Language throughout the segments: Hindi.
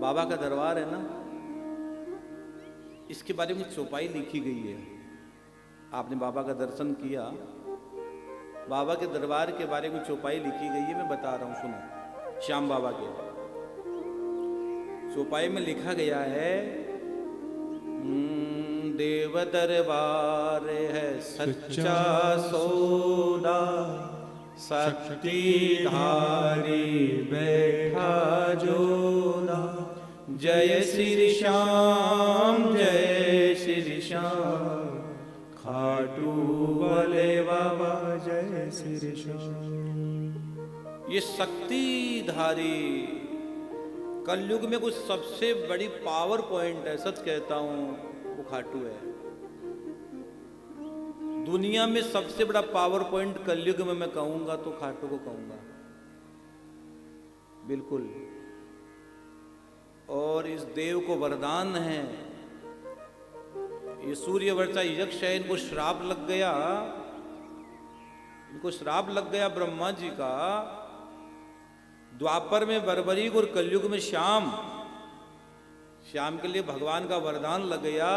बाबा का दरबार है ना, इसके बारे में चौपाई लिखी गई है। आपने बाबा का दर्शन किया, बाबा के दरबार के बारे में चौपाई लिखी गई है, मैं बता रहा हूं, सुनो। श्याम बाबा के चौपाई में लिखा गया है, देव दरबार है सच्चा सौदा, शक्ति धारी बैठा जोदा, जय श्री श्याम जय श्री श्याम, खाटू वाले बाबा जय श्री श्याम। ये शक्ति धारी कलयुग में कुछ सबसे बड़ी पावर पॉइंट है, सच कहता हूं, वो खाटू है। दुनिया में सबसे बड़ा पावर पॉइंट कलयुग में मैं कहूंगा तो खाटू को कहूंगा, बिल्कुल। और इस देव को वरदान है, ये सूर्य वर्षा यक्ष है, इनको श्राप लग गया, इनको श्राप लग गया ब्रह्मा जी का। द्वापर में बर्बरीक और कलयुग में श्याम, श्याम के लिए भगवान का वरदान लग गया।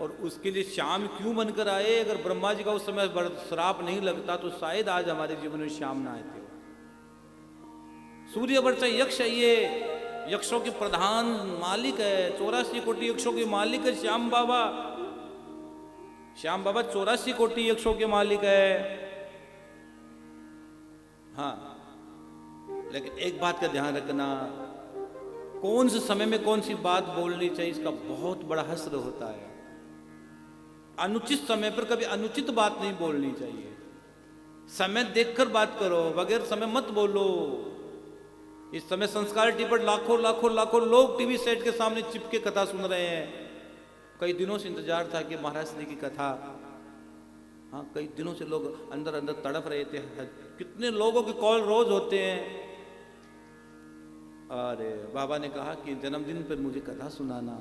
और उसके लिए श्याम क्यों बनकर आए? अगर ब्रह्मा जी का उस समय श्राप नहीं लगता तो शायद आज हमारे जीवन में श्याम ना आते। सूर्य वर्षा यक्ष है, ये यक्षों के प्रधान मालिक है, 84 कोटि यक्षों के मालिक है श्याम बाबा। श्याम बाबा 84 कोटि यक्षों के मालिक है। हाँ, लेकिन एक बात का ध्यान रखना, कौन से समय में कौन सी बात बोलनी चाहिए, इसका बहुत बड़ा हस्र होता है। अनुचित समय पर कभी अनुचित बात नहीं बोलनी चाहिए। समय देखकर बात करो, बगैर समय मत बोलो। इस समय संस्कार टीवी पर लाखों लाखों लाखों लोग टीवी सेट के सामने चिपके कथा सुन रहे हैं। कई दिनों से इंतजार था कि महाराज श्री की कथा, हाँ, कई दिनों से लोग अंदर अंदर तड़प रहे थे। कितने लोगों के कॉल रोज होते हैं। अरे बाबा ने कहा कि जन्मदिन पर मुझे कथा सुनाना,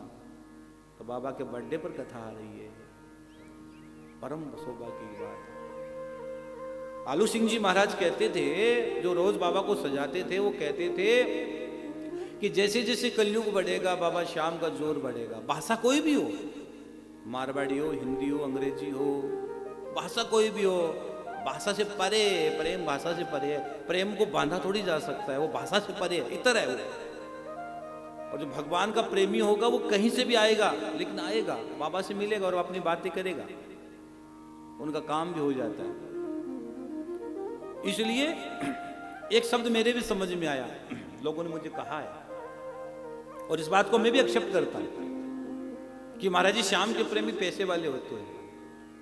तो बाबा के बर्थडे पर कथा आ रही है, परम सौभाग्य की बात है। आलू सिंह जी महाराज कहते थे, जो रोज बाबा को सजाते थे, वो कहते थे कि जैसे जैसे कलयुग बढ़ेगा बाबा श्याम का जोर बढ़ेगा। भाषा कोई भी हो, मारवाड़ी हो, हिंदी हो, अंग्रेजी हो, भाषा कोई भी हो, भाषा से परे, प्रेम भाषा से परे है। प्रेम को बांधा थोड़ी जा सकता है, वो भाषा से परे है, इतर है वो। और जो भगवान का प्रेमी होगा वो कहीं से भी आएगा, लेकिन आएगा, बाबा से मिलेगा और अपनी बातें करेगा, उनका काम भी हो जाता है। इसलिए एक शब्द मेरे भी समझ में आया, लोगों ने मुझे कहा है, और इस बात को मैं भी एक्सेप्ट करता हूं कि महाराज जी श्याम के प्रेमी पैसे वाले होते हैं।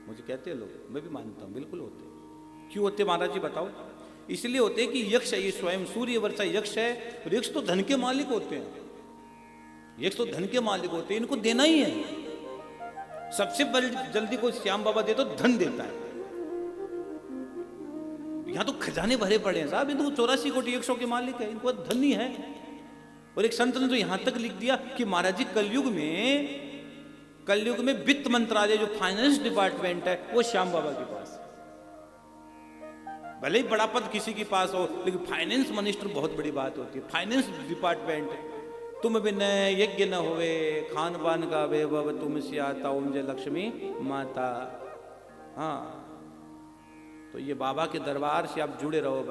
मुझे कहते हैं लोग, मैं भी मानता हूं, बिल्कुल होते हैं। क्यों होते महाराज जी बताओ? इसलिए होते हैं कि यक्ष है, ये स्वयं सूर्य वर्षा यक्ष है, और यक्ष तो धन के मालिक होते हैं। यक्ष तो धन के मालिक होते हैं, इनको देना ही है। सबसे जल्दी कोई श्याम बाबा दे तो धन देता है। यहां तो खजाने भरे पड़े हैं साहब, इनको 84 कोटि यक्षों के मालिक है, इनको धन ही है। और एक संत ने तो यहां तक लिख दिया कि महाराज जी कलयुग में वित्त मंत्रालय, जो फाइनेंस डिपार्टमेंट है, वो श्याम बाबा के पास। भले ही बड़ा पद किसी के पास हो, लेकिन फाइनेंस मिनिस्टर बहुत बड़ी बात होती है। फाइनेंस डिपार्टमेंट, तुम बिनय यज्ञ न होवे, खान पान का वैभव तुम से आता, ओम जय लक्ष्मी माता। हाँ, तो ये बाबा के दरबार से आप जुड़े रहो।